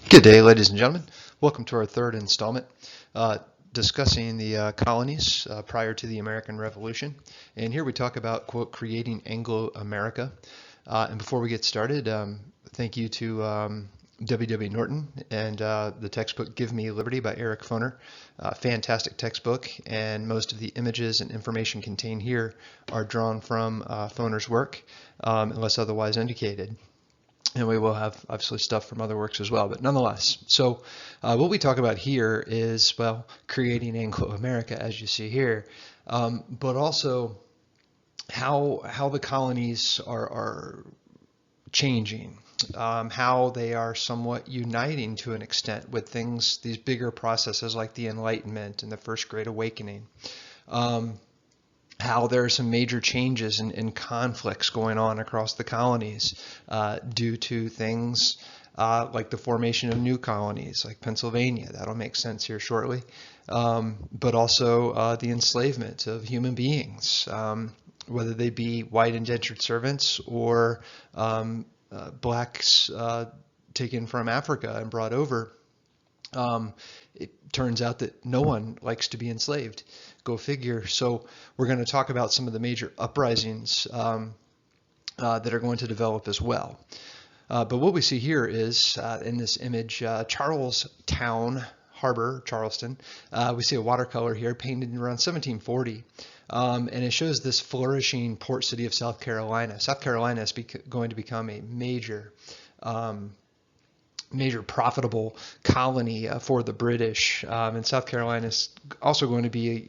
Good day, ladies and gentlemen. Welcome to our third installment discussing the colonies prior to the American Revolution. And here we talk about, quote, creating Anglo-America. And before we get started, thank you to W. Norton and the textbook Give Me Liberty by Eric Foner. Fantastic textbook, and most of the images and information contained here are drawn from Foner's work, unless otherwise indicated. And we will have obviously stuff from other works as well, but nonetheless. So what we talk about here is, well, creating Anglo-America, as you see here, but also how the colonies are changing, how they are somewhat uniting to an extent with things, these bigger processes like the Enlightenment and the First Great Awakening. How there are some major changes and conflicts going on across the colonies due to things like the formation of new colonies like Pennsylvania. That'll make sense here shortly. But also the enslavement of human beings, whether they be white indentured servants or blacks taken from Africa and brought over. It turns out that no one likes to be enslaved. Go figure. So we're going to talk about some of the major uprisings that are going to develop as well. But what we see here is in this image, Charlestown Harbor, Charleston. We see a watercolor here painted around 1740. And it shows this flourishing port city of South Carolina. South Carolina is going to become a major profitable colony for the British, and South Carolina is also going to be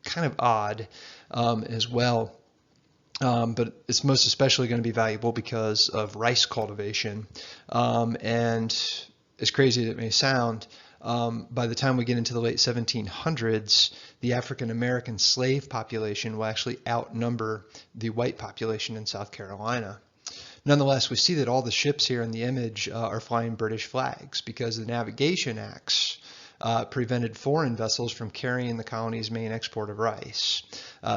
kind of odd as well, but it's most especially going to be valuable because of rice cultivation, and as crazy as it may sound, by the time we get into the late 1700s, the African American slave population will actually outnumber the white population in South Carolina. Nonetheless, we see that all the ships here in the image are flying British flags because the Navigation Acts prevented foreign vessels from carrying the colony's main export of rice.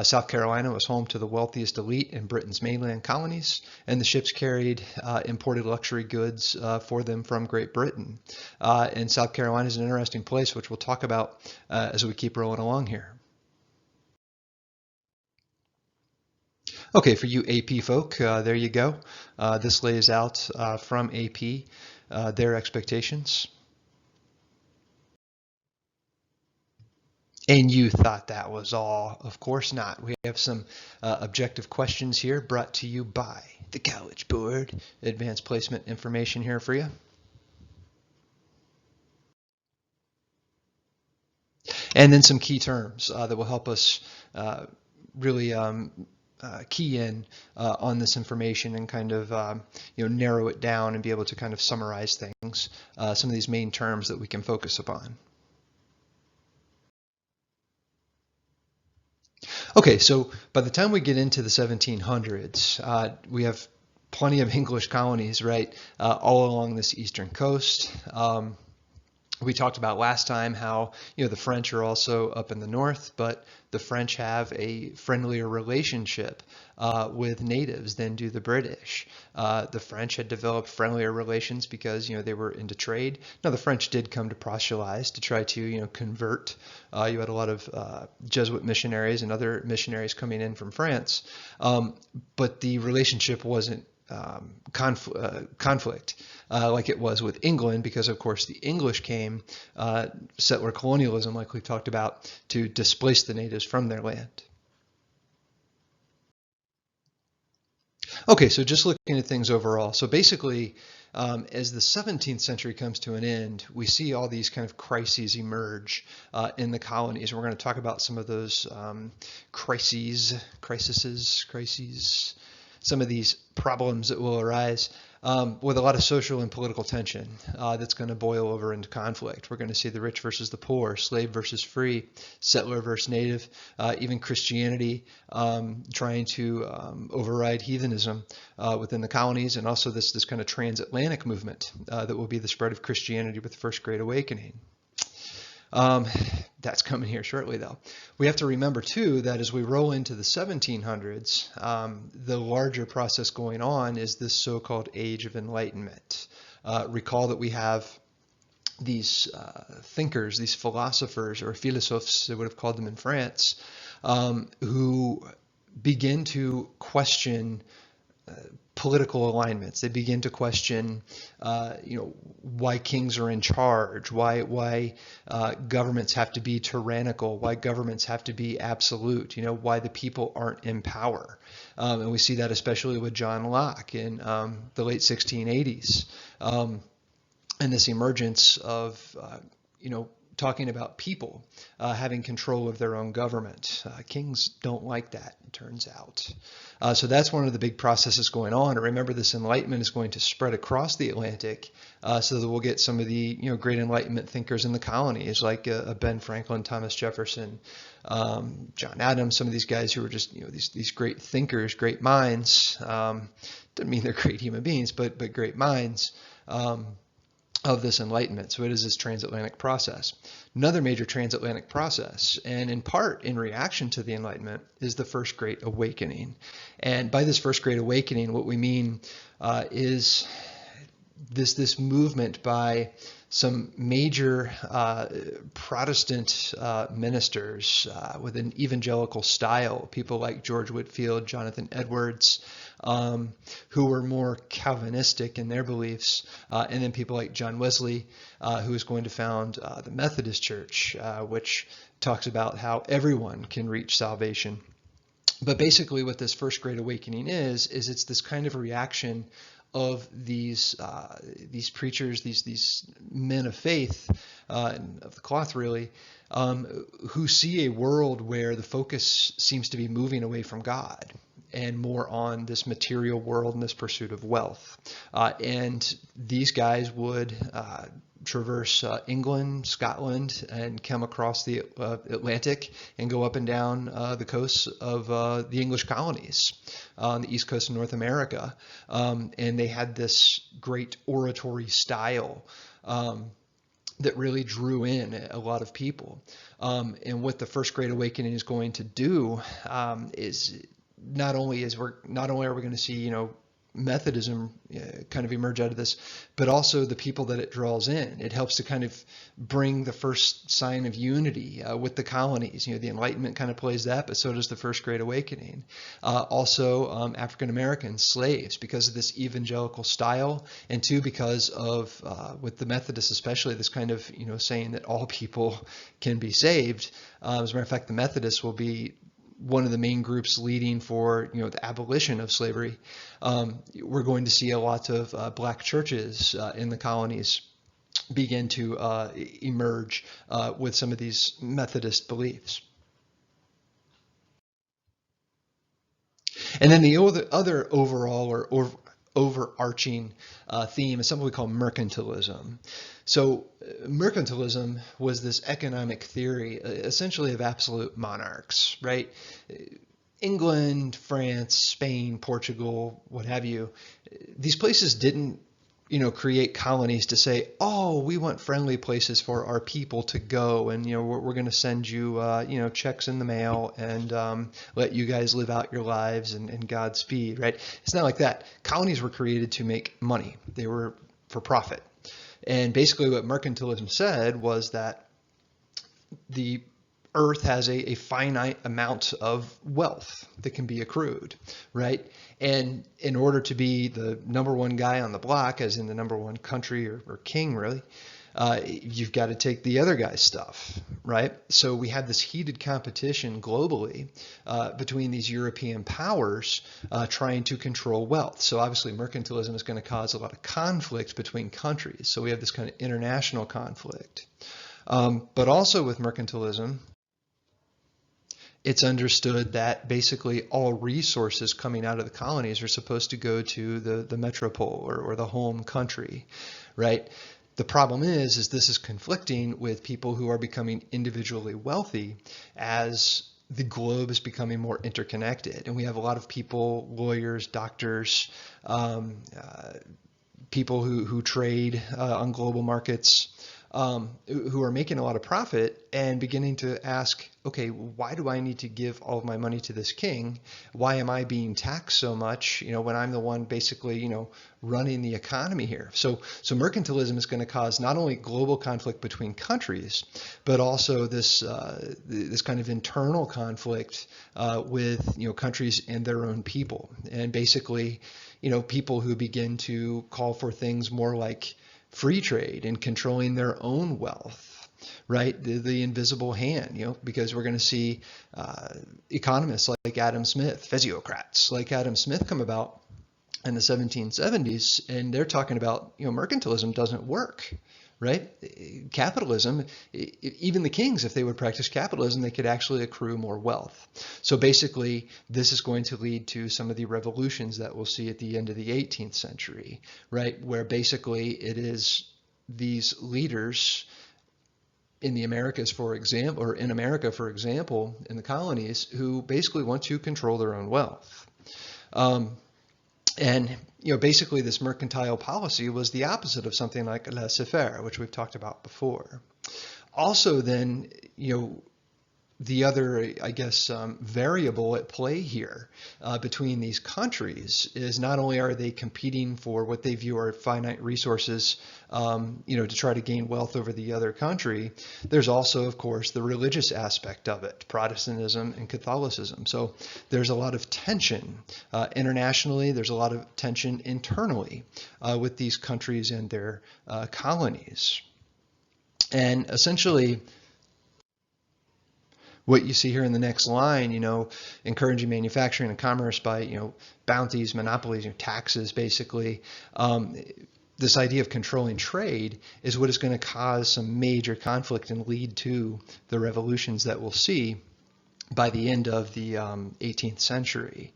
South Carolina was home to the wealthiest elite in Britain's mainland colonies, and the ships carried imported luxury goods for them from Great Britain. And South Carolina is an interesting place, which we'll talk about as we keep rolling along here. Okay, for you AP folk, there you go. This lays out from AP their expectations. And you thought that was all. Of course not. We have some objective questions here brought to you by the College Board. Advanced placement information here for you. And then some key terms that will help us really key in on this information and kind of narrow it down and be able to kind of summarize things, some of these main terms that we can focus upon. Okay, so by the time we get into the 1700s, we have plenty of English colonies, right, all along this eastern coast. We talked about last time how the French are also up in the north, but the French have a friendlier relationship with natives than do the British. The French had developed friendlier relations because they were into trade. Now the French did come to proselytize to try to convert. You had a lot of Jesuit missionaries and other missionaries coming in from France, but the relationship wasn't conflict like it was with England, because of course the English came, settler colonialism like we talked about, to displace the natives from their land. Okay, so just looking at things overall. So basically, as the 17th century comes to an end, we see all these kind of crises emerge in the colonies. And we're going to talk about some of those crises, some of these problems that will arise with a lot of social and political tension that's going to boil over into conflict. We're going to see the rich versus the poor, slave versus free, settler versus native, even Christianity trying to override heathenism within the colonies, and also this kind of transatlantic movement that will be the spread of Christianity with the First Great Awakening. That's coming here shortly, though. We have to remember, too, that as we roll into the 1700s, the larger process going on is this so-called Age of Enlightenment. Recall that we have thinkers, these philosophers or philosophes, they would have called them in France, who begin to question political alignments. They begin to question, why kings are in charge, why governments have to be tyrannical, why governments have to be absolute, why the people aren't in power. And we see that especially with John Locke in the late 1680s. And this emergence of, talking about people having control of their own government. Kings don't like that, it turns out. So that's one of the big processes going on. And remember, this Enlightenment is going to spread across the Atlantic, so that we'll get some of the great Enlightenment thinkers in the colonies, like Ben Franklin, Thomas Jefferson, John Adams, some of these guys who are just these great thinkers, great minds. Doesn't mean they're great human beings, but great minds. Of this Enlightenment. So it is this transatlantic process. Another major transatlantic process, and in part in reaction to the Enlightenment, is the First Great Awakening. And by this First Great Awakening, what we mean is this movement by some major Protestant ministers with an evangelical style, people like George Whitefield, Jonathan Edwards, who were more Calvinistic in their beliefs, and then people like John Wesley, who is going to found the Methodist Church, which talks about how everyone can reach salvation. But basically what this First Great Awakening is it's this kind of reaction of these preachers, these men of faith, of the cloth really, who see a world where the focus seems to be moving away from God and more on this material world and this pursuit of wealth. And these guys would traverse England, Scotland, and come across the Atlantic and go up and down the coasts of the English colonies on the east coast of North America. And they had this great oratory style that really drew in a lot of people. And what the First Great Awakening is going to do is not only are we going to see, Methodism kind of emerge out of this, but also the people that it draws in. It helps to kind of bring the first sign of unity with the colonies. The Enlightenment kind of plays that, but so does the First Great Awakening. Also, African American slaves, because of this evangelical style, and two, because of with the Methodists especially, this kind of saying that all people can be saved. As a matter of fact, the Methodists will be one of the main groups leading for the abolition of slavery. We're going to see a lot of black churches in the colonies begin to emerge with some of these Methodist beliefs. And then the other overall or overarching theme is something we call mercantilism. So mercantilism was this economic theory essentially of absolute monarchs, right? England, France, Spain, Portugal, what have you. These places didn't create colonies to say, oh, we want friendly places for our people to go, and we're going to send you checks in the mail and let you guys live out your lives and Godspeed, right? It's not like that. Colonies were created to make money. They were for profit. And basically what mercantilism said was that the earth has a finite amount of wealth that can be accrued, right? And in order to be the number one guy on the block, as in the number one country or king really, you've got to take the other guy's stuff, right? So we had this heated competition globally between these European powers trying to control wealth. So obviously mercantilism is going to cause a lot of conflict between countries. So we have this kind of international conflict. But also with mercantilism, it's understood that basically all resources coming out of the colonies are supposed to go to the metropole or the home country, right? The problem is this is conflicting with people who are becoming individually wealthy as the globe is becoming more interconnected. And we have a lot of people, lawyers, doctors, people who trade on global markets, who are making a lot of profit and beginning to ask, okay, why do I need to give all of my money to this king? Why am I being taxed so much, when I'm the one basically, running the economy here? So mercantilism is going to cause not only global conflict between countries, but also this kind of internal conflict with countries and their own people, and basically people who begin to call for things more like free trade and controlling their own wealth, right? The invisible hand, because we're going to see economists like Adam Smith, physiocrats like Adam Smith come about in the 1770s, and they're talking about, mercantilism doesn't work, right? Capitalism, even the kings, if they would practice capitalism, they could actually accrue more wealth. So basically, this is going to lead to some of the revolutions that we'll see at the end of the 18th century, right? Where basically it is these leaders in the Americas, for example, or in America, for example, in the colonies, who basically want to control their own wealth. And basically this mercantile policy was the opposite of something like laissez-faire, which we've talked about before. Also then, the other, I guess, variable at play here between these countries is not only are they competing for what they view are finite resources, to try to gain wealth over the other country, there's also, of course, the religious aspect of it, Protestantism and Catholicism. So there's a lot of tension internationally, there's a lot of tension internally with these countries and their colonies. And essentially, what you see here in the next line, encouraging manufacturing and commerce by, bounties, monopolies, taxes, basically. This idea of controlling trade is what is going to cause some major conflict and lead to the revolutions that we'll see by the end of the 18th century.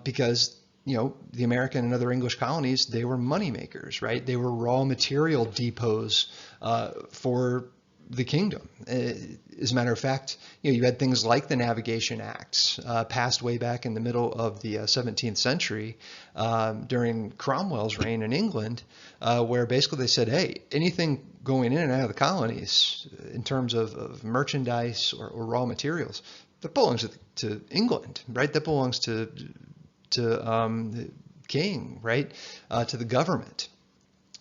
Because the American and other English colonies, they were money makers, right? They were raw material depots for the kingdom. As a matter of fact, you had things like the Navigation Acts passed way back in the middle of the 17th century during Cromwell's reign in England, where basically they said, hey, anything going in and out of the colonies in terms of merchandise or raw materials, that belongs to England, right? That belongs to the king, right? To the government.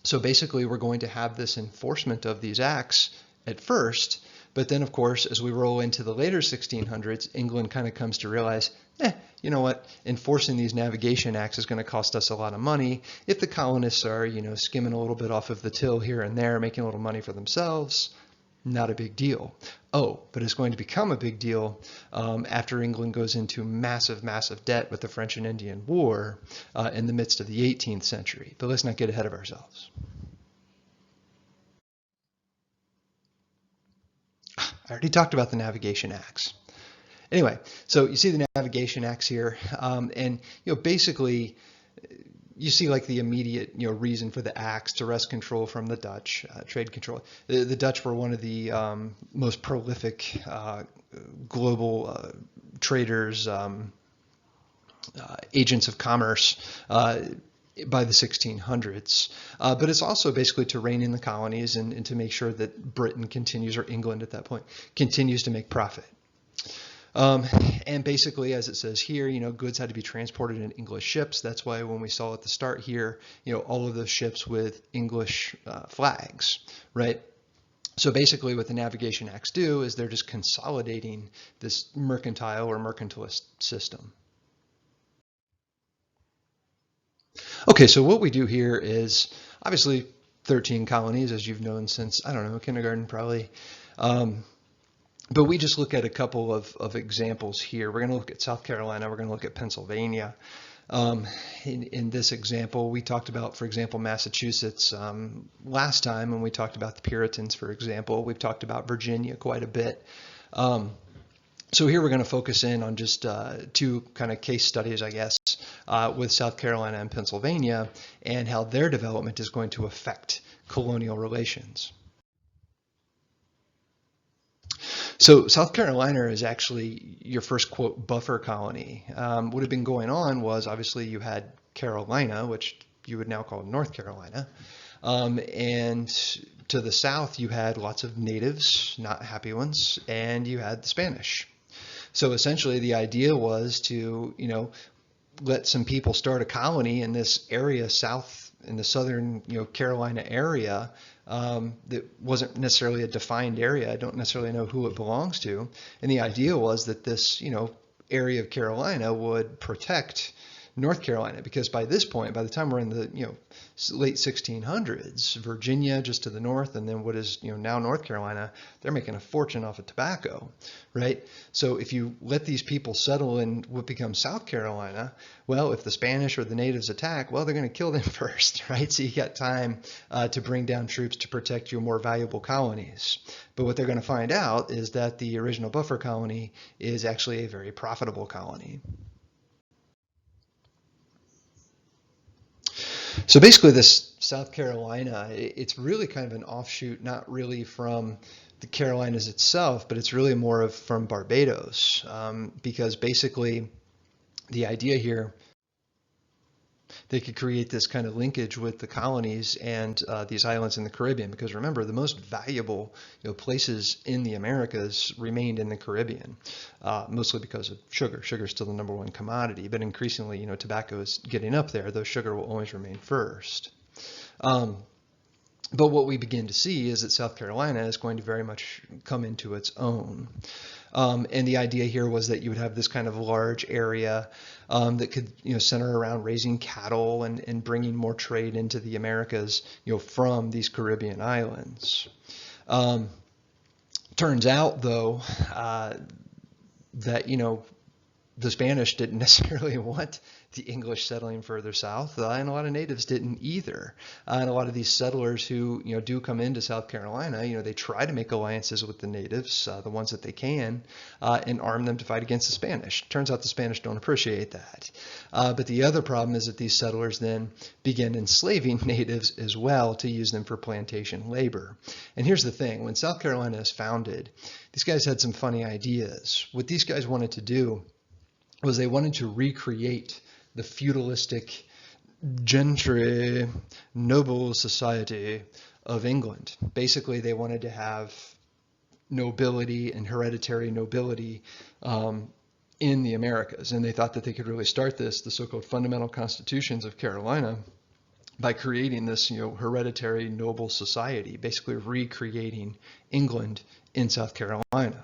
So basically, we're going to have this enforcement of these acts at first, but then of course, as we roll into the later 1600s, England kind of comes to realize, you know what, enforcing these navigation acts is going to cost us a lot of money. If the colonists are, skimming a little bit off of the till here and there, making a little money for themselves, not a big deal. Oh, but it's going to become a big deal after England goes into massive, massive debt with the French and Indian War in the midst of the 18th century. But let's not get ahead of ourselves. I already talked about the Navigation Acts. Anyway, so you see the Navigation Acts here, and basically you see like the immediate reason for the acts to wrest control from the Dutch, trade control. The Dutch were one of the most prolific global traders, agents of commerce by the 1600s, but it's also basically to rein in the colonies and to make sure that Britain continues, or England at that point, continues to make profit. And basically, as it says here, goods had to be transported in English ships. That's why when we saw at the start here, all of those ships with English flags, right? So basically what the Navigation Acts do is they're just consolidating this mercantile or mercantilist system. Okay, so what we do here is obviously 13 colonies, as you've known since, I don't know, kindergarten probably. But we just look at a couple of examples here. We're going to look at South Carolina. We're going to look at Pennsylvania. In this example, we talked about, for example, Massachusetts last time when we talked about the Puritans, for example. We've talked about Virginia quite a bit. So here we're going to focus in on just two kind of case studies, I guess, with South Carolina and Pennsylvania and how their development is going to affect colonial relations. So South Carolina is actually your first, quote, buffer colony. What had been going on was obviously you had Carolina, which you would now call North Carolina. And to the south, you had lots of natives, not happy ones, and you had the Spanish. So essentially, the idea was to, let some people start a colony in this area south in the southern, Carolina area. That wasn't necessarily a defined area. I don't necessarily know who it belongs to. And the idea was that this, area of Carolina would protect North Carolina, because by this point, by the time we're in the late 1600s, Virginia just to the north, and then what is now North Carolina, they're making a fortune off of tobacco, right? So if you let these people settle in what becomes South Carolina, well, if the Spanish or the natives attack, well, they're going to kill them first, right? So you got time to bring down troops to protect your more valuable colonies. But what they're going to find out is that the original buffer colony is actually a very profitable colony. So basically this South Carolina, it's really kind of an offshoot, not really from the Carolinas itself, but it's really more of from Barbados, because basically the idea here, they could create this kind of linkage with the colonies and these islands in the Caribbean, because remember, the most valuable places in the Americas remained in the Caribbean, mostly because of sugar. Sugar is still the #1 commodity, but increasingly, tobacco is getting up there, though sugar will always remain first. But what we begin to see is that South Carolina is going to very much come into its own. And the idea here was that you would have this kind of large area that could center around raising cattle and bringing more trade into the Americas from these Caribbean islands. Turns out, though, that the Spanish didn't necessarily want the English settling further south, and a lot of natives didn't either. And a lot of these settlers who do come into South Carolina, they try to make alliances with the natives, the ones that they can, and arm them to fight against the Spanish. Turns out the Spanish don't appreciate that. But the other problem is that these settlers then begin enslaving natives as well to use them for plantation labor. And here's the thing: when South Carolina is founded, these guys had some funny ideas. What these guys wanted to do was they wanted to recreate the feudalistic gentry noble society of England. Basically, they wanted to have nobility and hereditary nobility in the Americas, and they thought that they could really start this, the so-called fundamental constitutions of Carolina, by creating this hereditary noble society, basically recreating England in South Carolina.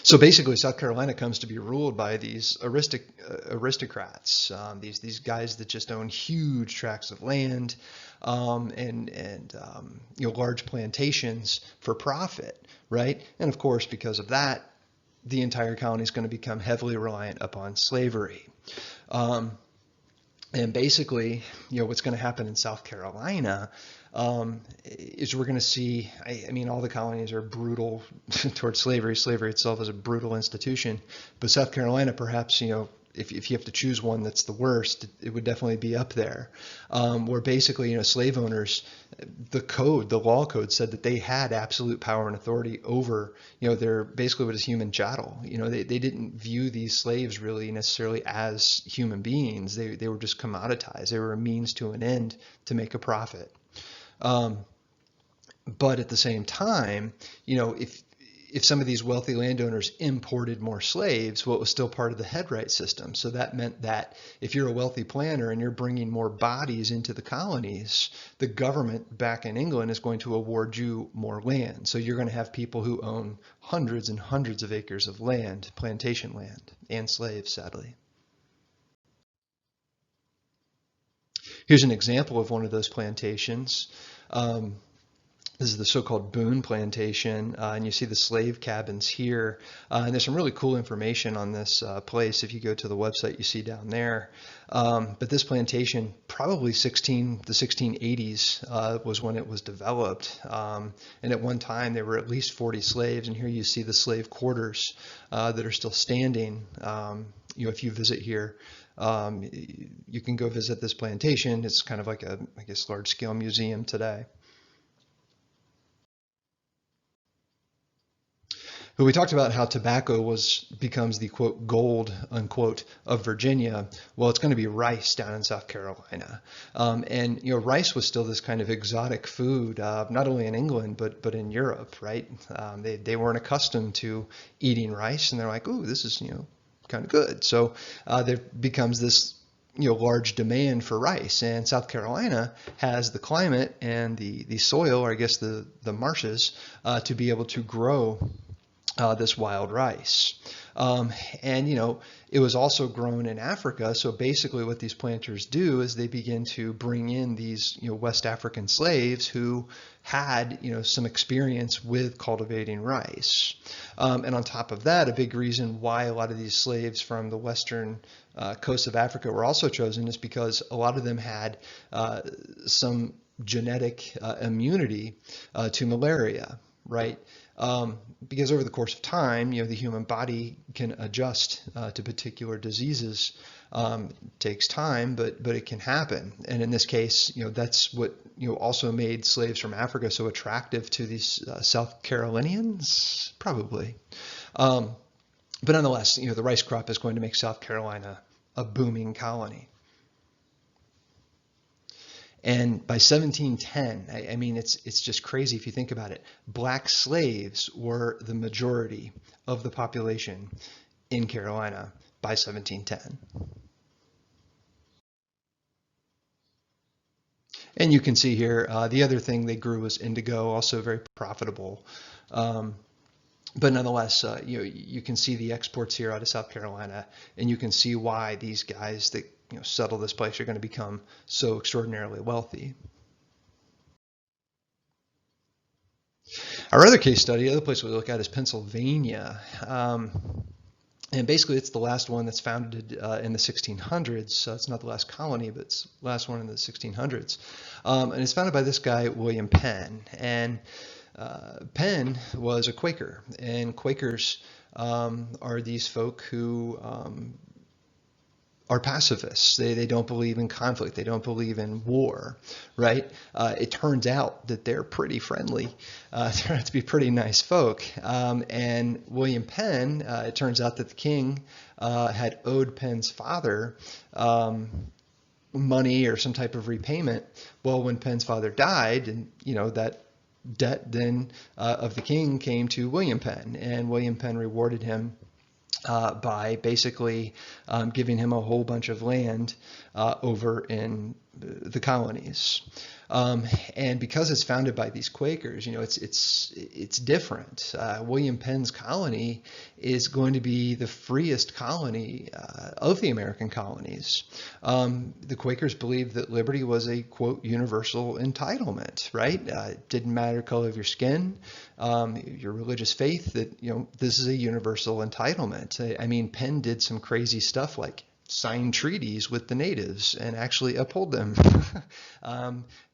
So basically, South Carolina comes to be ruled by these aristocrats, these guys that just own huge tracts of land and large plantations for profit, right? And of course, because of that, the entire colony is going to become heavily reliant upon slavery. And basically, what's going to happen in South Carolina is we're going to see, I mean, all the colonies are brutal towards slavery. Slavery itself is a brutal institution. But South Carolina, perhaps, if you have to choose one that's the worst, it would definitely be up there. Where basically, slave owners, the law code said that they had absolute power and authority over, their basically what is human chattel. They didn't view these slaves really necessarily as human beings. They were just commoditized. They were a means to an end to make a profit. But at the same time, if some of these wealthy landowners imported more slaves, well, it was still part of the headright system. So that meant that if you're a wealthy planter and you're bringing more bodies into the colonies, the government back in England is going to award you more land. So you're going to have people who own hundreds and hundreds of acres of land, plantation land, and slaves, sadly. Here's an example of one of those plantations. This is the so-called Boone Plantation, and you see the slave cabins here. And there's some really cool information on this place. If you go to the website, you see down there. But this plantation, probably the 1680s was when it was developed. And at one time, there were at least 40 slaves. And here you see the slave quarters that are still standing. If you visit here, you can go visit this plantation. It's kind of like a, I guess, large-scale museum today. But we talked about how tobacco becomes the quote gold unquote of Virginia. Well, it's going to be rice down in South Carolina, and rice was still this kind of exotic food, not only in England but in Europe, right? They weren't accustomed to eating rice, and they're like, ooh, this is kind of good. So there becomes this large demand for rice, and South Carolina has the climate and the soil, or I guess the marshes, to be able to grow this wild rice. And it was also grown in Africa. So basically what these planters do is they begin to bring in these West African slaves who had some experience with cultivating rice. And on top of that, a big reason why a lot of these slaves from the western coast of Africa were also chosen is because a lot of them had some genetic immunity to malaria, right? Because over the course of time, the human body can adjust to particular diseases. It takes time, but it can happen. And in this case, that's what also made slaves from Africa so attractive to these South Carolinians, probably. But nonetheless, the rice crop is going to make South Carolina a booming colony. And by 1710, I mean, it's just crazy if you think about it. Black slaves were the majority of the population in Carolina by 1710. And you can see here, the other thing they grew was indigo, also very profitable. But nonetheless, you can see the exports here out of South Carolina, and you can see why these guys that settle this place are going to become so extraordinarily wealthy. Our other case study, the other place we look at is Pennsylvania. And basically, it's the last one that's founded in the 1600s. So it's not the last colony, but it's the last one in the 1600s. And it's founded by this guy, William Penn. And Penn was a Quaker. And Quakers are these folk who are pacifists. They don't believe in conflict. They don't believe in war, right? It turns out that they're pretty friendly. Turn out to be pretty nice folk. And William Penn, it turns out that the king had owed Penn's father money or some type of repayment. Well, when Penn's father died, and that debt then of the king came to William Penn, and William Penn rewarded him by basically giving him a whole bunch of land over in the colonies. And because it's founded by these Quakers, it's different. William Penn's colony is going to be the freest colony of the American colonies. The Quakers believed that liberty was a, quote, universal entitlement, right? It didn't matter the color of your skin, your religious faith, that, this is a universal entitlement. I mean, Penn did some crazy stuff like sign treaties with the natives and actually uphold them.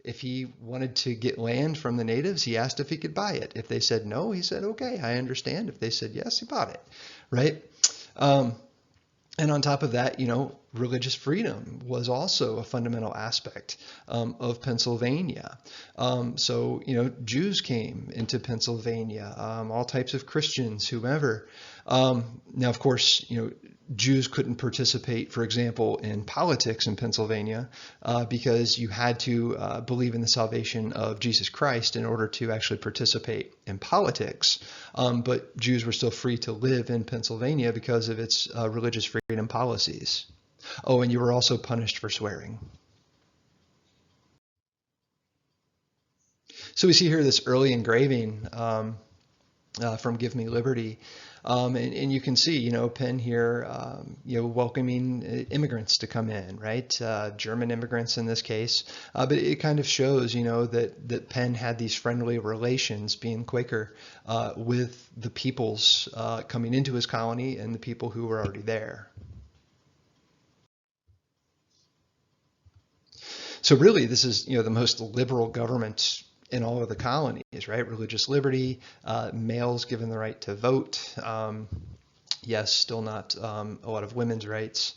If he wanted to get land from the natives, he asked if he could buy it. If they said no, he said, okay, I understand. If they said yes, he bought it, right? And on top of that, religious freedom was also a fundamental aspect of Pennsylvania. So, Jews came into Pennsylvania, all types of Christians, whomever. Now, of course, Jews couldn't participate, for example, in politics in Pennsylvania because you had to believe in the salvation of Jesus Christ in order to actually participate in politics. But Jews were still free to live in Pennsylvania because of its religious freedom policies. Oh, and you were also punished for swearing. So we see here this early engraving from Give Me Liberty. And you can see, Penn here, welcoming immigrants to come in, right? German immigrants in this case. But it kind of shows, that Penn had these friendly relations, being Quaker, with the peoples coming into his colony and the people who were already there. So really, this is, the most liberal government in all of the colonies, right? Religious liberty, males given the right to vote. Yes, still not a lot of women's rights.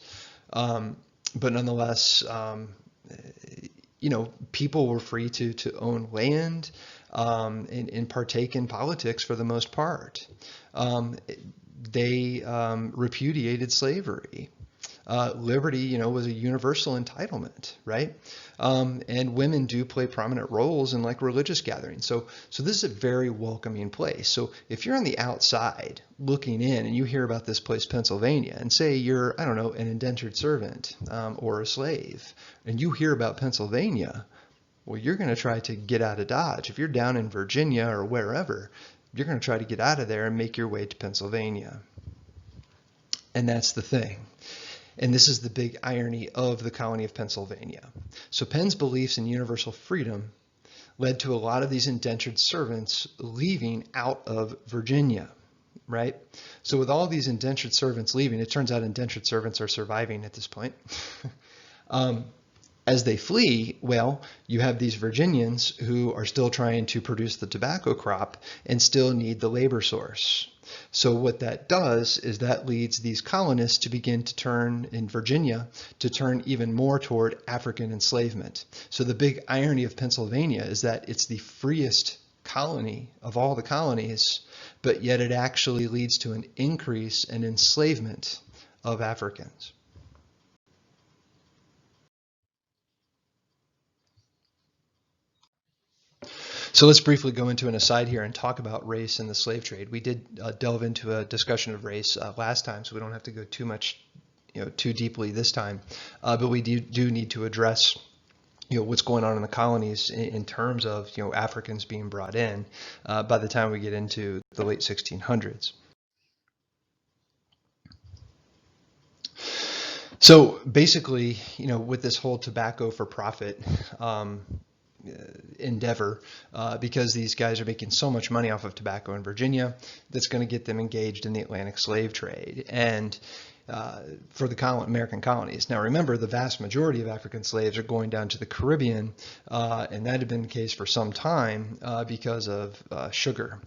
But nonetheless, people were free to own land, and partake in politics for the most part. They repudiated slavery. Liberty, was a universal entitlement, right? And women do play prominent roles in like religious gatherings. So this is a very welcoming place. So if you're on the outside looking in and you hear about this place, Pennsylvania, and say you're, I don't know, an indentured servant or a slave, and you hear about Pennsylvania, well, you're going to try to get out of Dodge. If you're down in Virginia or wherever, you're going to try to get out of there and make your way to Pennsylvania. And that's the thing. And this is the big irony of the colony of Pennsylvania. So Penn's beliefs in universal freedom led to a lot of these indentured servants leaving out of Virginia, right? So with all these indentured servants leaving, it turns out indentured servants are surviving at this point. As they flee, well, you have these Virginians who are still trying to produce the tobacco crop and still need the labor source. So what that does is that leads these colonists to begin to turn in Virginia to turn even more toward African enslavement. So the big irony of Pennsylvania is that it's the freest colony of all the colonies, but yet it actually leads to an increase in enslavement of Africans. So let's briefly go into an aside here and talk about race in the slave trade. We did delve into a discussion of race last time, so we don't have to go too deeply this time. But we do need to address, what's going on in the colonies in terms of, Africans being brought in by the time we get into the late 1600s. So basically, with this whole tobacco for profit endeavor, because these guys are making so much money off of tobacco in Virginia, that's going to get them engaged in the Atlantic slave trade and for the American colonies. Now remember, the vast majority of African slaves are going down to the Caribbean, and that had been the case for some time because of sugar.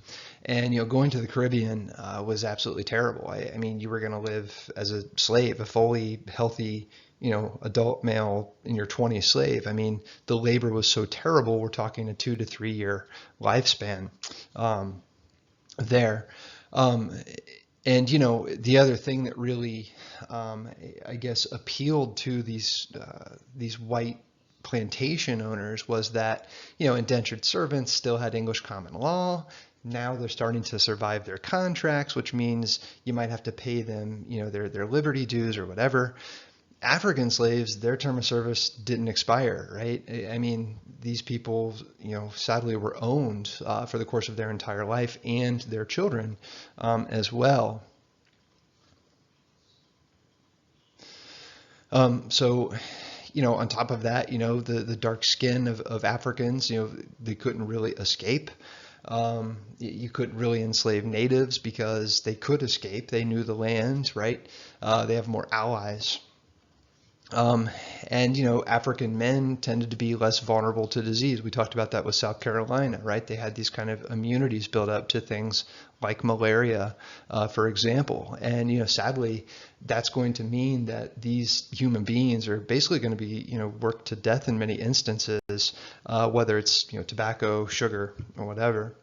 And going to the Caribbean was absolutely terrible. I mean, you were going to live as a slave, a fully healthy adult male in your 20s slave. I mean, the labor was so terrible. We're talking a 2 to 3 year lifespan there. And the other thing that really, I guess, appealed to these white plantation owners was that indentured servants still had English common law. Now they're starting to survive their contracts, which means you might have to pay them, their liberty dues or whatever. African slaves, their term of service didn't expire, right? I mean, these people, sadly were owned for the course of their entire life, and their children as well. So, on top of that, the dark skin of Africans, they couldn't really escape. You couldn't really enslave natives because they could escape. They knew the land, right? They have more allies. And African men tended to be less vulnerable to disease. We talked about that with South Carolina, right? They had these kind of immunities built up to things like malaria, for example. And sadly, that's going to mean that these human beings are basically going to be worked to death in many instances, whether it's tobacco, sugar, or whatever.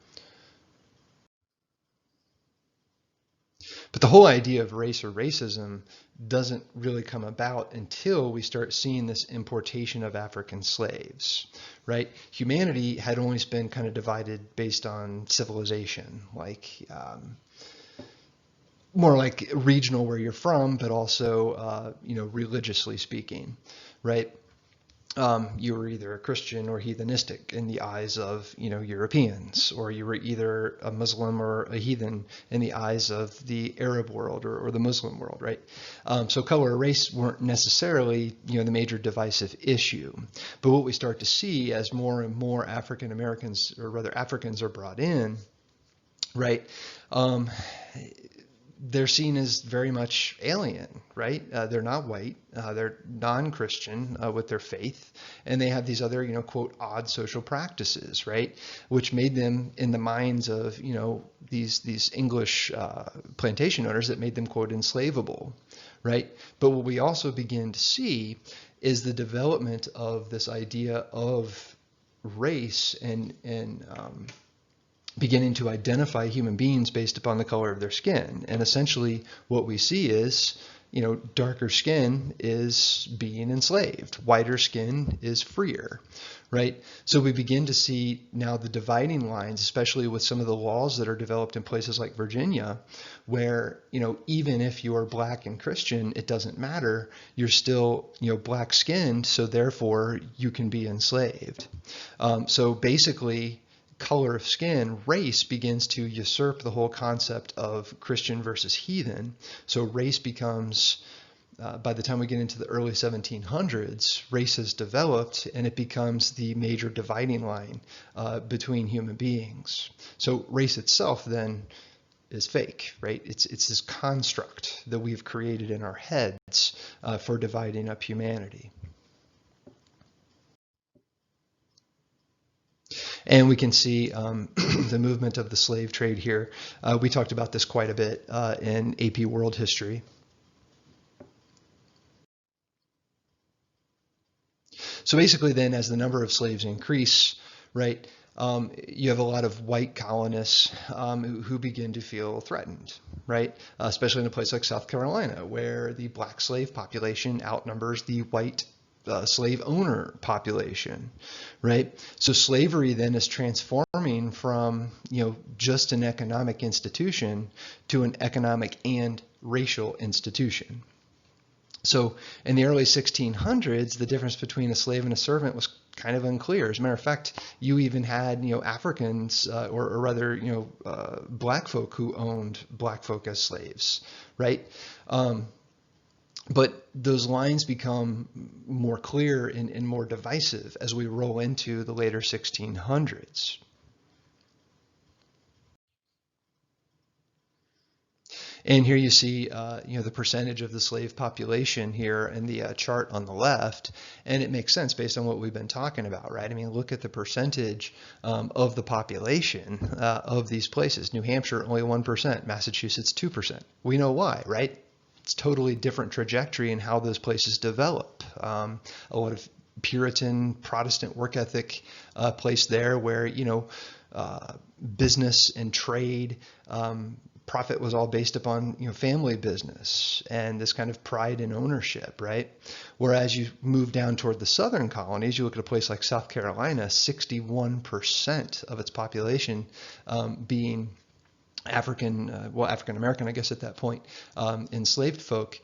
But the whole idea of race or racism doesn't really come about until we start seeing this importation of African slaves, right? Humanity had always been kind of divided based on civilization, like more like regional where you're from, but also, religiously speaking, right? You were either a Christian or heathenistic in the eyes of, Europeans, or you were either a Muslim or a heathen in the eyes of the Arab world or the Muslim world, right? So color or race weren't necessarily, the major divisive issue. But what we start to see as more and more African Americans, or rather Africans, are brought in, right? They're seen as very much alien, right? They're not white, they're non-Christian with their faith, and they have these other, quote, odd social practices, right? Which made them, in the minds of, these English plantation owners, that made them, quote, enslavable, right? But what we also begin to see is the development of this idea of race and beginning to identify human beings based upon the color of their skin. And essentially what we see is, darker skin is being enslaved. Whiter skin is freer, right? So we begin to see now the dividing lines, especially with some of the laws that are developed in places like Virginia, where, even if you're black and Christian, it doesn't matter. You're still, black skinned, so therefore you can be enslaved. So basically, color of skin, race begins to usurp the whole concept of Christian versus heathen. So race becomes, by the time we get into the early 1700s, race has developed and it becomes the major dividing line between human beings. So race itself then is fake, right? It's this construct that we've created in our heads for dividing up humanity. And we can see the movement of the slave trade here. We talked about this quite a bit in AP World History. So basically then, as the number of slaves increase, right, you have a lot of white colonists who begin to feel threatened, right? Especially in a place like South Carolina, where the black slave population outnumbers the white slave owner population, right? So slavery then is transforming from, just an economic institution to an economic and racial institution. So in the early 1600s, the difference between a slave and a servant was kind of unclear. As a matter of fact, you even had, Africans or rather, black folk who owned black folk as slaves, right? But those lines become more clear and more divisive as we roll into the later 1600s. And here you see, the percentage of the slave population here in the chart on the left, and it makes sense based on what we've been talking about, right? I mean, look at the percentage of the population of these places. New Hampshire, only 1%, Massachusetts, 2%. We know why, right? It's totally different trajectory in how those places develop. A lot of Puritan Protestant work ethic place there where, business and trade, profit was all based upon, family business and this kind of pride in ownership, right? Whereas you move down toward the southern colonies, you look at a place like South Carolina, 61% of its population being African American, I guess at that point, enslaved folk,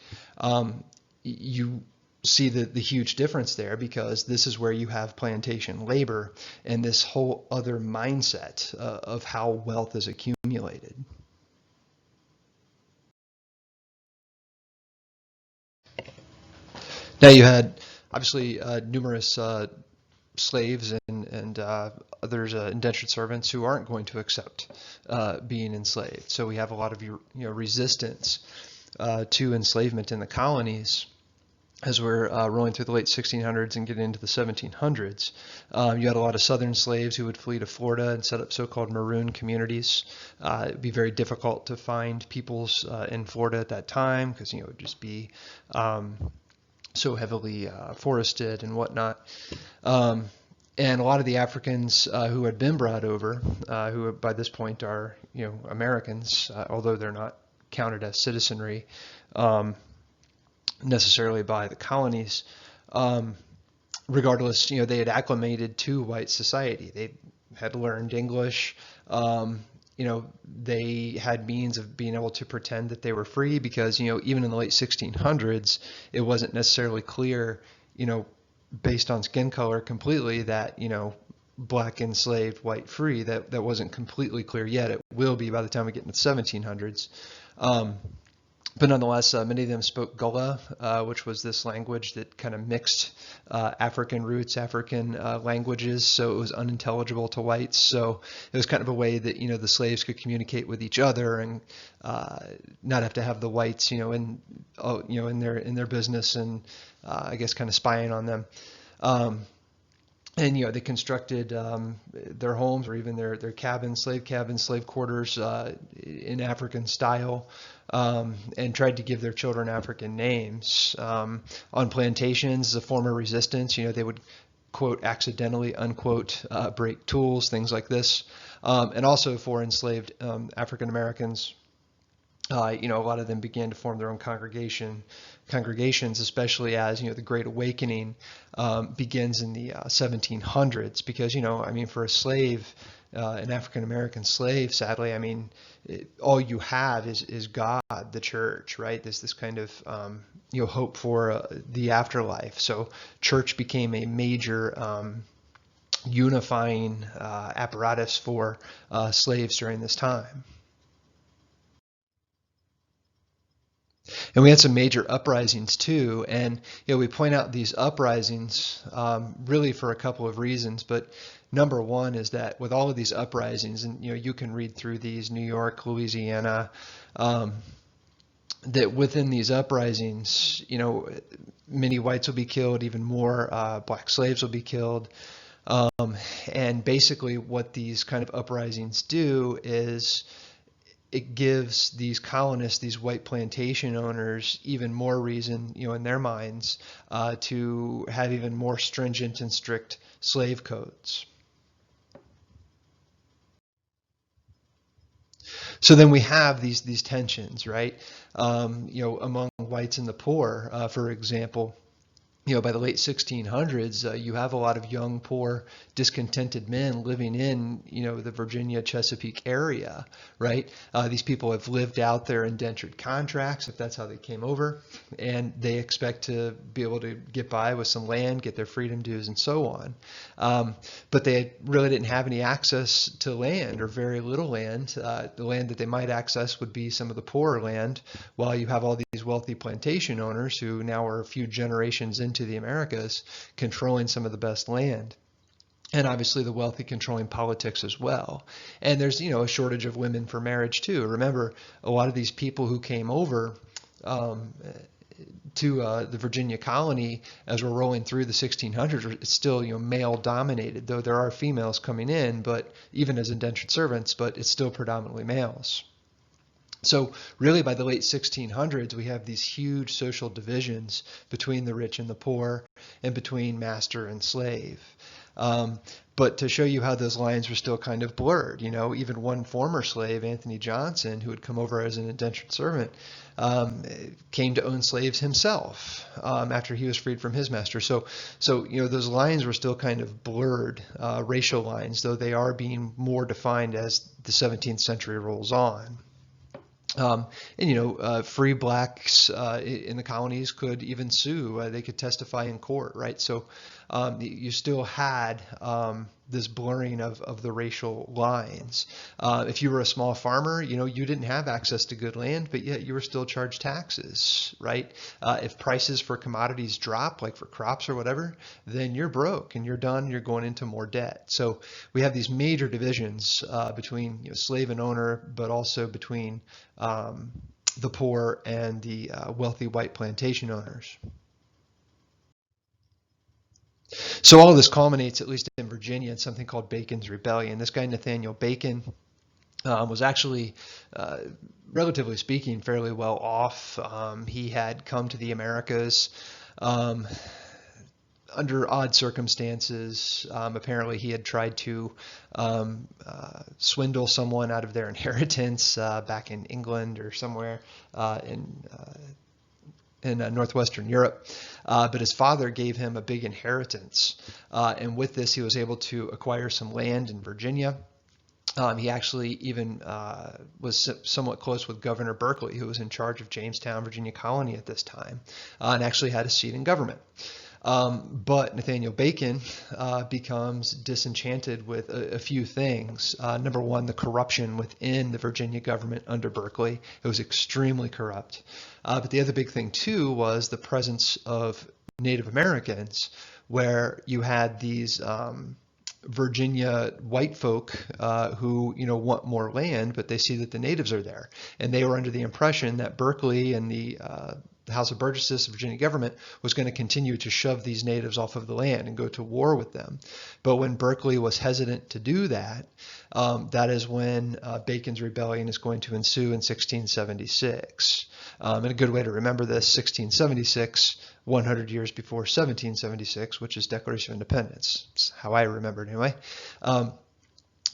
you see the huge difference there because this is where you have plantation labor and this whole other mindset of how wealth is accumulated. Now you had obviously numerous slaves and others, indentured servants who aren't going to accept being enslaved. So we have a lot of resistance to enslavement in the colonies as we're rolling through the late 1600s and getting into the 1700s. You had a lot of southern slaves who would flee to Florida and set up so-called maroon communities. It'd be very difficult to find peoples in Florida at that time because it would just be so heavily forested and whatnot. And a lot of the Africans who had been brought over, who by this point are, Americans, although they're not counted as citizenry necessarily by the colonies, regardless, they had acclimated to white society. They had learned English. They had means of being able to pretend that they were free because, even in the late 1600s, it wasn't necessarily clear, based on skin color completely that, black enslaved, white free, that wasn't completely clear yet. It will be by the time we get into the 1700s. But nonetheless, many of them spoke Gullah, which was this language that kind of mixed African roots, African languages, so it was unintelligible to whites. So it was kind of a way that the slaves could communicate with each other and not have to have the whites in their business and I guess kind of spying on them. And they constructed their homes or even their cabins, slave quarters in African style, and tried to give their children African names. On plantations, the form of resistance, they would quote accidentally unquote break tools, things like this, and also for enslaved African Americans. A lot of them began to form their own congregations, especially as the Great Awakening begins in the 1700s. Because for a slave, an African American slave, sadly, all you have is God, the church, right? There's this kind of hope for the afterlife. So church became a major unifying apparatus for slaves during this time. And we had some major uprisings too. And we point out these uprisings really for a couple of reasons. But number one is that with all of these uprisings, and you can read through these, New York, Louisiana, that within these uprisings, many whites will be killed, even more black slaves will be killed. And basically what these kind of uprisings do is it gives these colonists, these white plantation owners, even more reason, in their minds, to have even more stringent and strict slave codes. So then we have these tensions, right? Among whites and the poor, for example. By the late 1600s, you have a lot of young, poor, discontented men living in, the Virginia Chesapeake area, right? These people have lived out their indentured contracts, if that's how they came over, and they expect to be able to get by with some land, get their freedom dues, and so on. But they really didn't have any access to land, or very little land. The land that they might access would be some of the poorer land, while you have all these wealthy plantation owners who now are a few generations into the Americas controlling some of the best land. And obviously the wealthy controlling politics as well. And there's, a shortage of women for marriage too. Remember, a lot of these people who came over to the Virginia colony as we're rolling through the 1600s, it's still male dominated, though there are females coming in, but even as indentured servants, but it's still predominantly males. So really by the late 1600s, we have these huge social divisions between the rich and the poor and between master and slave. But to show you how those lines were still kind of blurred, even one former slave, Anthony Johnson, who had come over as an indentured servant, came to own slaves himself after he was freed from his master. So those lines were still kind of blurred, racial lines, though they are being more defined as the 17th century rolls on. Free blacks in the colonies could even sue. They could testify in court, right? So you still had this blurring of the racial lines. If you were a small farmer, you didn't have access to good land, but yet you were still charged taxes, right? If prices for commodities drop, like for crops or whatever, then you're broke and you're done. You're going into more debt. So we have these major divisions between slave and owner, but also between the poor and the wealthy white plantation owners. So all of this culminates, at least in Virginia, in something called Bacon's Rebellion. This guy, Nathaniel Bacon, was actually, relatively speaking, fairly well off. He had come to the Americas under odd circumstances. Apparently he had tried to swindle someone out of their inheritance back in England or somewhere in northwestern Europe, but his father gave him a big inheritance, and with this he was able to acquire some land in Virginia. He actually even was somewhat close with Governor Berkeley, who was in charge of Jamestown, Virginia colony at this time, and actually had a seat in government. But Nathaniel Bacon becomes disenchanted with a few things. Number one, the corruption within the Virginia government under Berkeley. It was extremely corrupt. But the other big thing, too, was the presence of Native Americans, where you had these Virginia white folk who want more land, but they see that the natives are there, and they were under the impression that Berkeley and the the House of Burgesses, the Virginia government, was going to continue to shove these natives off of the land and go to war with them. But when Berkeley was hesitant to do that, that is when Bacon's rebellion is going to ensue in 1676. And a good way to remember this, 1676, 100 years before 1776, which is Declaration of Independence. That's how I remember it anyway.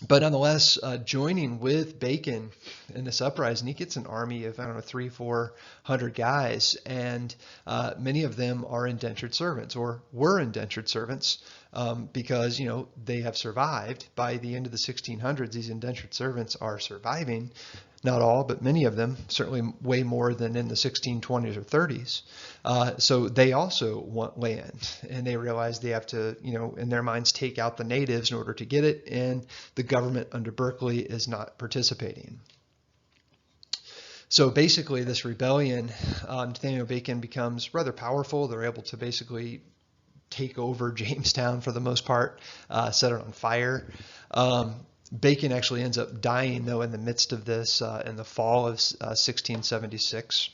But nonetheless, joining with Bacon in this uprising, he gets an army of, 300-400 guys, and many of them are indentured servants, or were indentured servants, because, they have survived. By the end of the 1600s, these indentured servants are surviving. Not all, but many of them, certainly way more than in the 1620s or 30s. So they also want land, and they realize they have to, in their minds, take out the natives in order to get it, and the government under Berkeley is not participating. So basically, this rebellion, Nathaniel Bacon becomes rather powerful. They're able to basically take over Jamestown for the most part, set it on fire. Bacon actually ends up dying, though, in the midst of this in the fall of 1676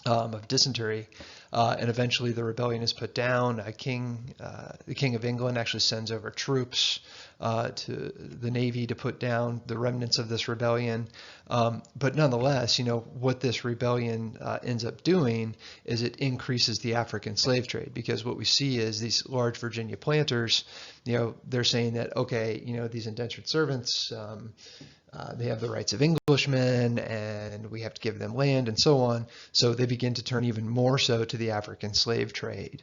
of dysentery. And eventually the rebellion is put down. The King of England actually sends over troops to the Navy to put down the remnants of this rebellion. But nonetheless, what this rebellion ends up doing is it increases the African slave trade, because what we see is these large Virginia planters, they're saying that, okay, these indentured servants, they have the rights of Englishmen, and we have to give them land and so on. So they begin to turn even more so to the African slave trade.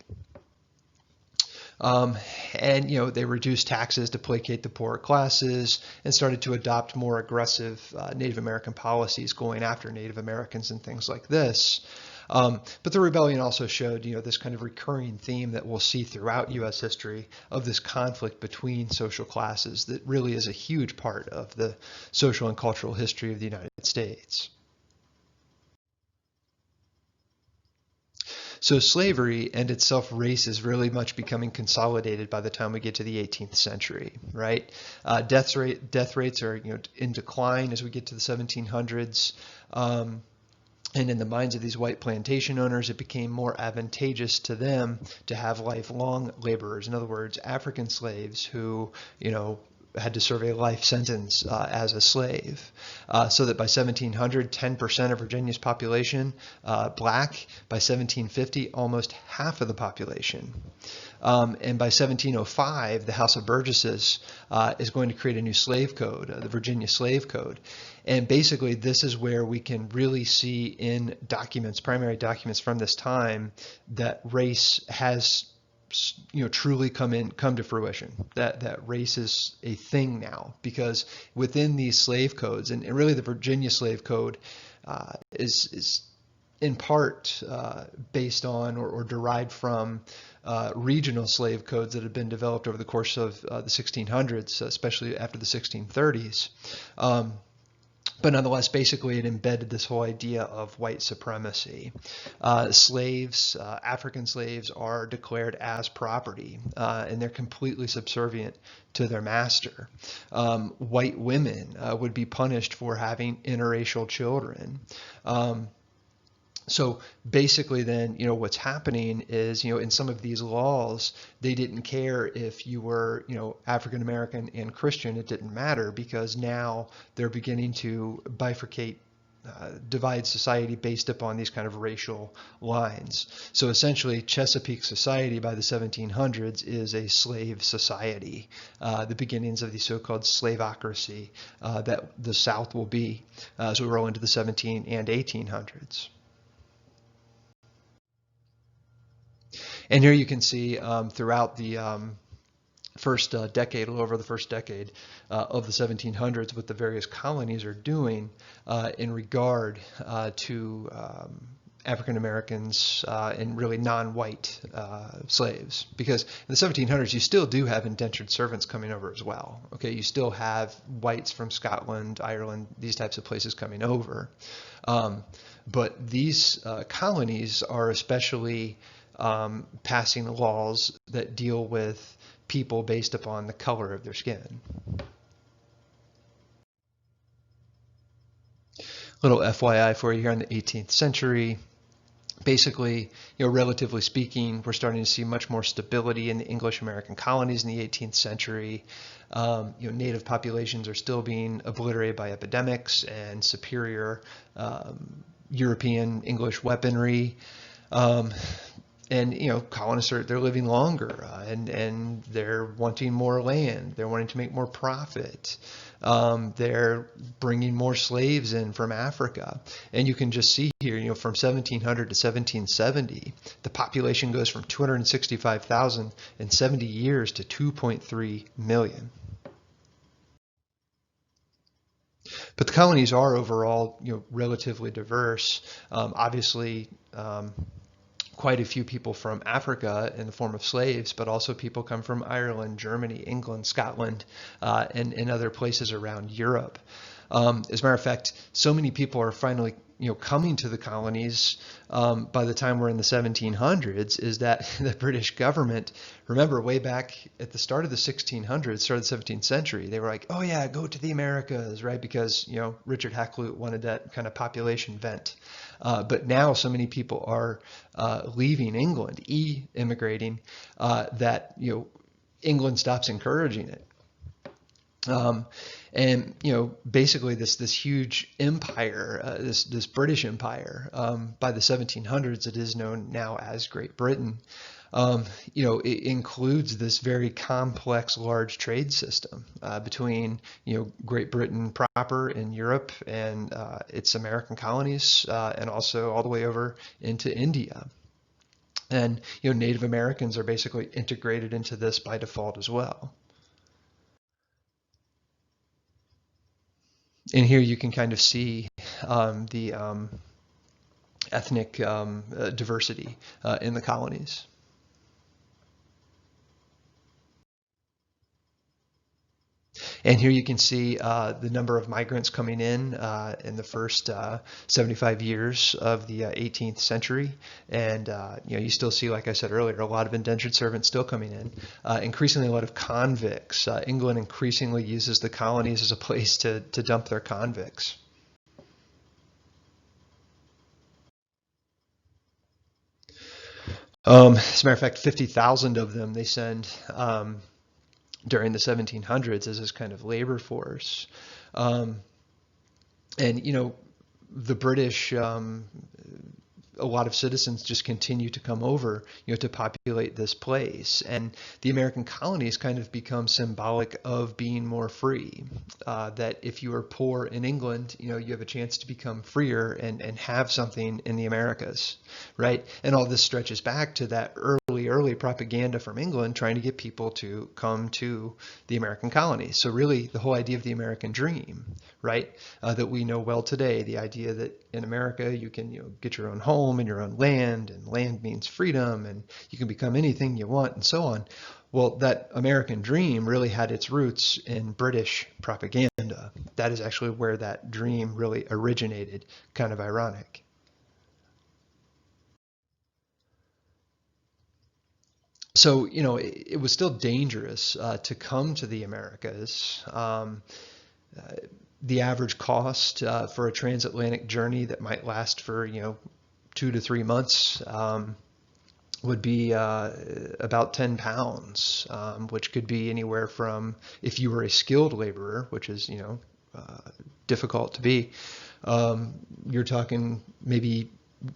And they reduced taxes to placate the poorer classes and started to adopt more aggressive Native American policies, going after Native Americans and things like this. But the rebellion also showed, this kind of recurring theme that we'll see throughout U.S. history of this conflict between social classes that really is a huge part of the social and cultural history of the United States. So slavery and its self-race is really much becoming consolidated by the time we get to the 18th century, right? Death rates are in decline as we get to the 1700s. And in the minds of these white plantation owners, it became more advantageous to them to have lifelong laborers. In other words, African slaves who, had to serve a life sentence as a slave. So that by 1700, 10% of Virginia's population black. By 1750, almost half of the population. And by 1705, the House of Burgesses is going to create a new slave code, the Virginia Slave Code. And basically, this is where we can really see in documents, primary documents from this time, that race has truly come to fruition, that race is a thing now, because within these slave codes, and really the Virginia Slave Code is in part based on or derived from regional slave codes that have been developed over the course of the 1600s, especially after the 1630s. But nonetheless, basically it embedded this whole idea of white supremacy. Slaves, African slaves, are declared as property, and they're completely subservient to their master. White women would be punished for having interracial children. So basically then, what's happening is, in some of these laws, they didn't care if you were, African American and Christian. It didn't matter, because now they're beginning to bifurcate, divide society based upon these kind of racial lines. So essentially, Chesapeake society by the 1700s is a slave society, the beginnings of the so-called slaveocracy that the South will be as we roll into the 17 and 1800s. And here you can see throughout the first decade, a little over the first decade of the 1700s, what the various colonies are doing in regard to African Americans and really non-white slaves. Because in the 1700s, you still do have indentured servants coming over as well. Okay, you still have whites from Scotland, Ireland, these types of places coming over. But these colonies are especially passing laws that deal with people based upon the color of their skin. Little FYI for you here in the 18th century. basically, relatively speaking, we're starting to see much more stability in the English American colonies in the 18th century. Native populations are still being obliterated by epidemics and superior European English weaponry. And colonists they're living longer, and they're wanting more land. They're wanting to make more profit. They're bringing more slaves in from Africa, and you can just see here, from 1700 to 1770, the population goes from 265,000 in 70 years to 2.3 million. But the colonies are overall, relatively diverse. Obviously. Quite a few people from Africa in the form of slaves, but also people come from Ireland, Germany, England, Scotland, and other places around Europe. As a matter of fact, so many people are finally coming to the colonies by the time we're in the 1700s, is that the British government, remember way back at the start of the 1600s, start of the 17th century, they were like, oh yeah, go to the Americas, right? Because Richard Hakluyt wanted that kind of population vent. But now so many people are leaving England, immigrating, that England stops encouraging it. And basically this huge empire, this British Empire, by the 1700s, it is known now as Great Britain. It includes this very complex, large trade system between Great Britain proper in Europe and its American colonies, and also all the way over into India. And Native Americans are basically integrated into this by default as well. And here you can kind of see the ethnic diversity in the colonies. And here you can see the number of migrants coming in the first 75 years of the 18th century. And you still see, like I said earlier, a lot of indentured servants still coming in. Increasingly a lot of convicts. England increasingly uses the colonies as a place to dump their convicts. As a matter of fact, 50,000 of them they send during the 1700s as this kind of labor force. And the British, a lot of citizens just continue to come over, to populate this place. And the American colonies kind of become symbolic of being more free. That if you are poor in England, you have a chance to become freer and have something in the Americas, right? And all this stretches back to that early propaganda from England trying to get people to come to the American colonies. So really the whole idea of the American dream, right? That we know well today, the idea that in America you can get your own home and your own land, and land means freedom, and you can become anything you want, and so on. Well, that American dream really had its roots in British propaganda. That is actually where that dream really originated. Kind of ironic. So, it was still dangerous to come to the Americas. The average cost for a transatlantic journey that might last for 2 to 3 months would be about 10 pounds, which could be anywhere from, if you were a skilled laborer, which is difficult to be, you're talking maybe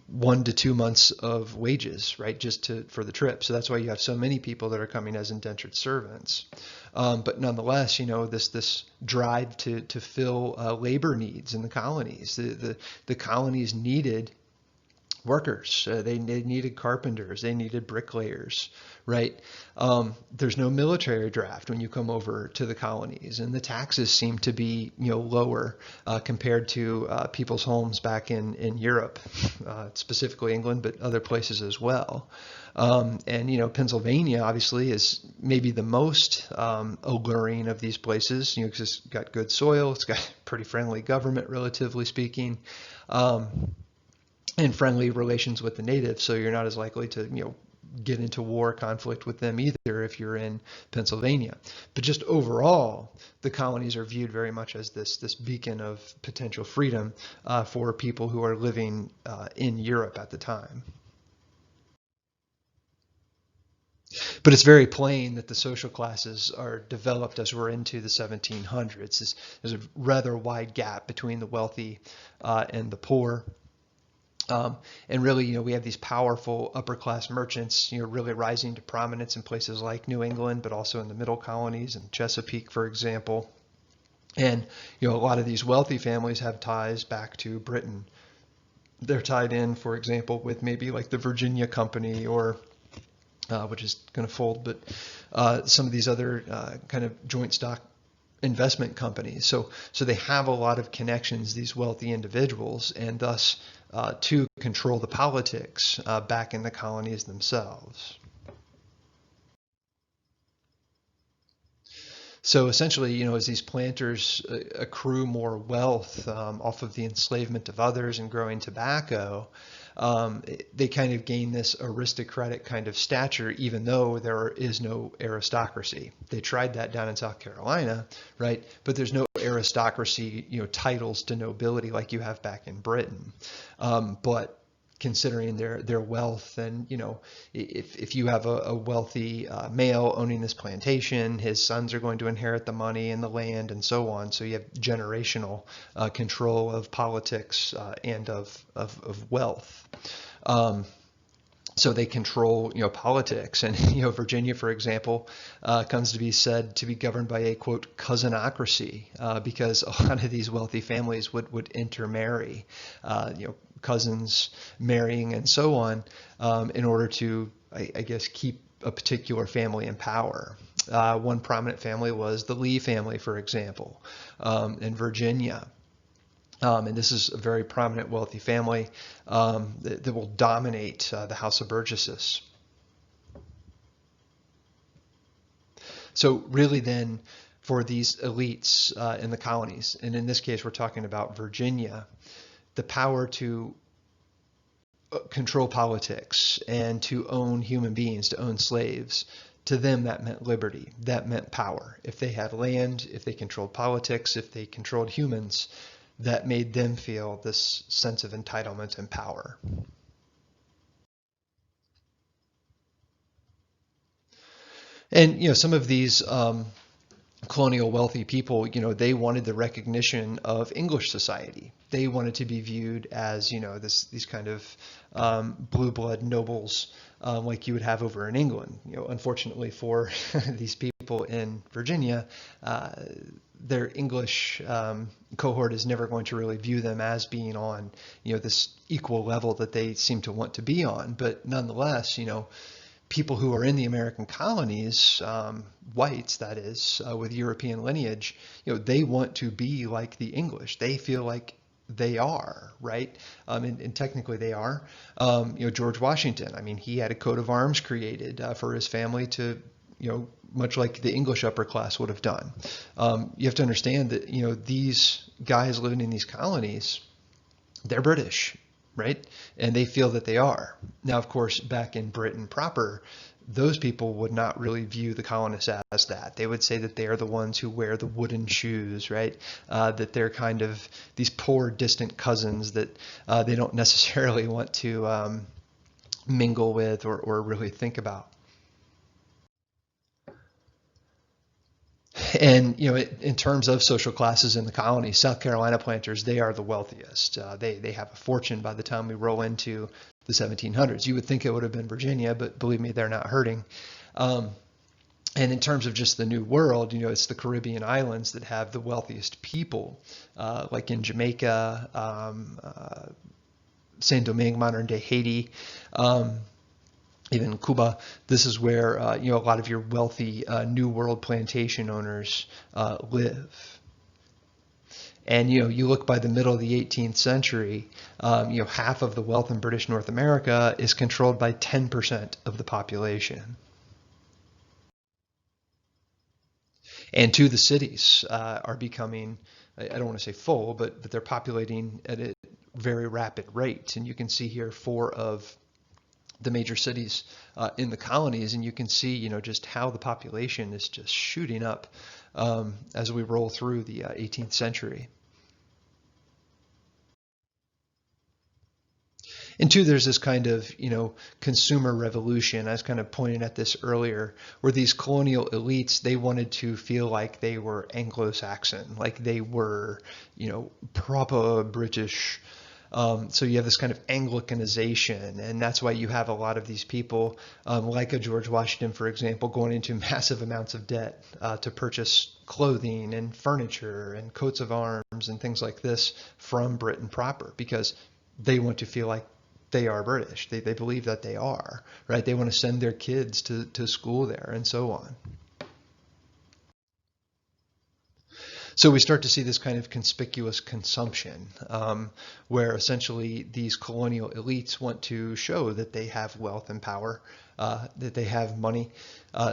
1 to 2 months of wages, right, just for the trip. So that's why you have so many people that are coming as indentured servants. But nonetheless, this drive to fill labor needs in the colonies. The colonies needed workers. They needed carpenters. They needed bricklayers, right? There's no military draft when you come over to the colonies, and the taxes seem to be lower compared to people's homes back in Europe, specifically England, but other places as well. And Pennsylvania obviously is maybe the most alluring of these places, because it's got good soil, it's got pretty friendly government, relatively speaking. And friendly relations with the natives, so you're not as likely to get into war conflict with them either if you're in Pennsylvania. But just overall, the colonies are viewed very much as this beacon of potential freedom for people who are living in Europe at the time. But it's very plain that the social classes are developed as we're into the 1700s. There's a rather wide gap between the wealthy and the poor. And really, we have these powerful upper class merchants, really rising to prominence in places like New England, but also in the middle colonies and Chesapeake, for example. And, a lot of these wealthy families have ties back to Britain. They're tied in, for example, with maybe like the Virginia Company or which is going to fold, but some of these other kind of joint stock investment companies. So they have a lot of connections, these wealthy individuals, and thus to control the politics back in the colonies themselves. So essentially, as these planters accrue more wealth off of the enslavement of others and growing tobacco, they kind of gain this aristocratic kind of stature, even though there is no aristocracy. They tried that down in South Carolina, right? But there's no aristocracy, titles to nobility like you have back in Britain. But considering their wealth, and if you have a wealthy male owning this plantation, his sons are going to inherit the money and the land and so on. So you have generational control of politics and of wealth. So they control, politics, and Virginia, for example, comes to be said to be governed by a quote cousinocracy because a lot of these wealthy families would intermarry, cousins marrying and so on, in order to, I guess, keep a particular family in power. One prominent family was the Lee family, for example, in Virginia. And this is a very prominent wealthy family that will dominate the House of Burgesses. So really then, for these elites in the colonies, and in this case we're talking about Virginia, the power to control politics and to own human beings, to own slaves, to them that meant liberty, that meant power. If they had land, if they controlled politics, if they controlled humans, that made them feel this sense of entitlement and power. And some of these colonial wealthy people, they wanted the recognition of English society. They wanted to be viewed as, these kind of blue blood nobles like you would have over in England. Unfortunately for these people in Virginia, their English cohort is never going to really view them as being on, this equal level that they seem to want to be on. But nonetheless, people who are in the American colonies, whites that is, with European lineage, they want to be like the English. They feel like they are, right? And technically they are. George Washington, he had a coat of arms created for his family to, much like the English upper class would have done. You have to understand that, these guys living in these colonies, they're British, right? And they feel that they are. Now, of course, back in Britain proper, those people would not really view the colonists as that. They would say that they are the ones who wear the wooden shoes, right? That they're kind of these poor distant cousins that they don't necessarily want to mingle with or really think about. And in terms of social classes in the colonies, South Carolina planters, they are the wealthiest. They have a fortune by the time we roll into the 1700s. You would think it would have been Virginia, but believe me, they're not hurting. And in terms of just the New World, it's the Caribbean islands that have the wealthiest people, like in Jamaica, Saint Domingue, modern day Haiti. Even Cuba. This is where a lot of your wealthy New World plantation owners live. And you look by the middle of the 18th century, half of the wealth in British North America is controlled by 10% of the population. And two, the cities are becoming, I don't want to say full, but they're populating at a very rapid rate. And you can see here 4 of the major cities in the colonies, and you can see, just how the population is just shooting up as we roll through the 18th century. And two, there's this kind of, consumer revolution. I was kind of pointing at this earlier, where these colonial elites, they wanted to feel like they were Anglo-Saxon, like they were, proper British. So you have this kind of Anglicanization, and that's why you have a lot of these people, like a George Washington, for example, going into massive amounts of debt to purchase clothing and furniture and coats of arms and things like this from Britain proper, because they want to feel like they are British. They believe that they are, right? They want to send their kids to school there and so on. So we start to see this kind of conspicuous consumption, where essentially these colonial elites want to show that they have wealth and power, that they have money.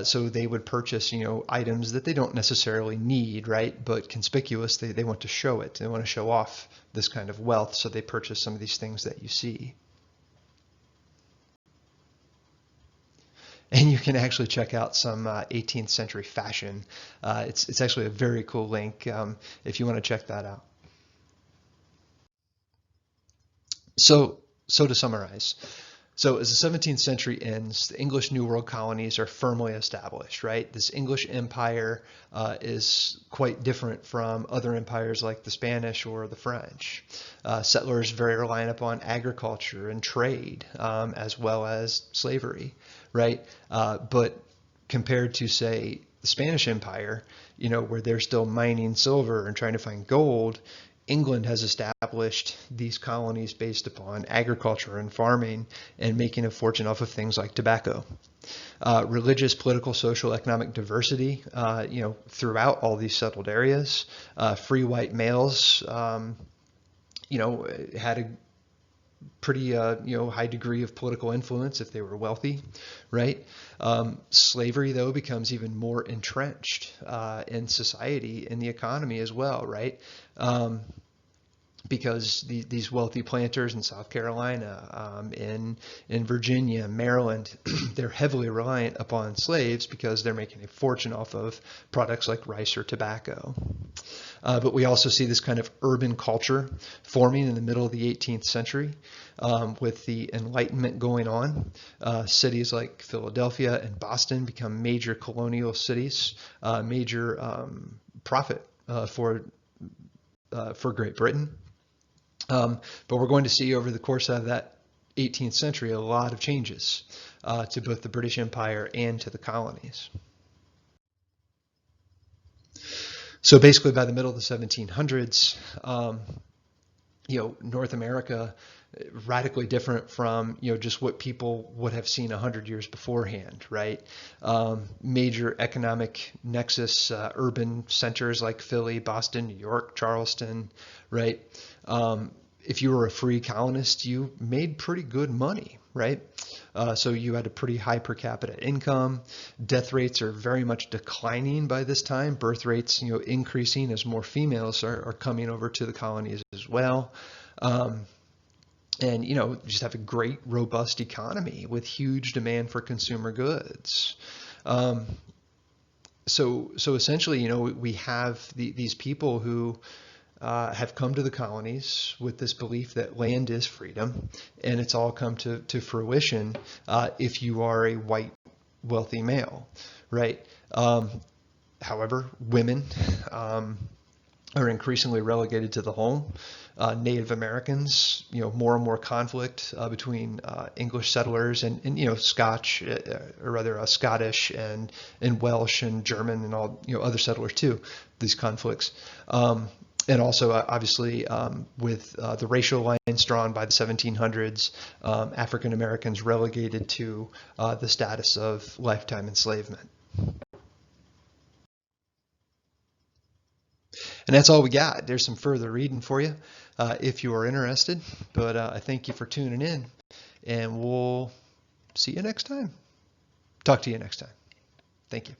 So they would purchase, items that they don't necessarily need, right? But conspicuous, they want to show it. They want to show off this kind of wealth. So they purchase some of these things that you see. And you can actually check out some 18th century fashion. It's actually a very cool link if you want to check that out. So to summarize, so as the 17th century ends, the English New World colonies are firmly established, right? This English empire is quite different from other empires like the Spanish or the French. Settlers very reliant upon agriculture and trade, as well as slavery, right? But compared to, say, the Spanish Empire, where they're still mining silver and trying to find gold, England has established these colonies based upon agriculture and farming and making a fortune off of things like tobacco. Religious, political, social, economic diversity, throughout all these settled areas. Free white males, had a pretty, high degree of political influence if they were wealthy, right? Slavery, though, becomes even more entrenched in society, in the economy as well, right? Because these wealthy planters in South Carolina, in Virginia, Maryland, they're heavily reliant upon slaves because they're making a fortune off of products like rice or tobacco. But we also see this kind of urban culture forming in the middle of the 18th century with the Enlightenment going on. Cities like Philadelphia and Boston become major colonial cities, major profit for Great Britain. But we're going to see over the course of that 18th century a lot of changes to both the British Empire and to the colonies. So basically by the middle of the 1700s, North America, radically different from, just what people would have seen 100 years beforehand, right? Major economic nexus, urban centers like Philly, Boston, New York, Charleston, right? If you were a free colonist, you made pretty good money, right? So you had a pretty high per capita income. Death rates are very much declining by this time. Birth rates, increasing as more females are coming over to the colonies as well. And, just have a great, robust economy with huge demand for consumer goods. So essentially, we have these people who have come to the colonies with this belief that land is freedom, and it's all come to fruition if you are a white, wealthy male, right? However, women are increasingly relegated to the home. Native Americans, more and more conflict between English settlers and Scotch, or rather Scottish and Welsh and German and all other settlers too. These conflicts, and also obviously with the racial lines drawn by the 1700s, African Americans relegated to the status of lifetime enslavement. And that's all we got. There's some further reading for you if you are interested. But I thank you for tuning in, and we'll see you next time. Talk to you next time. Thank you.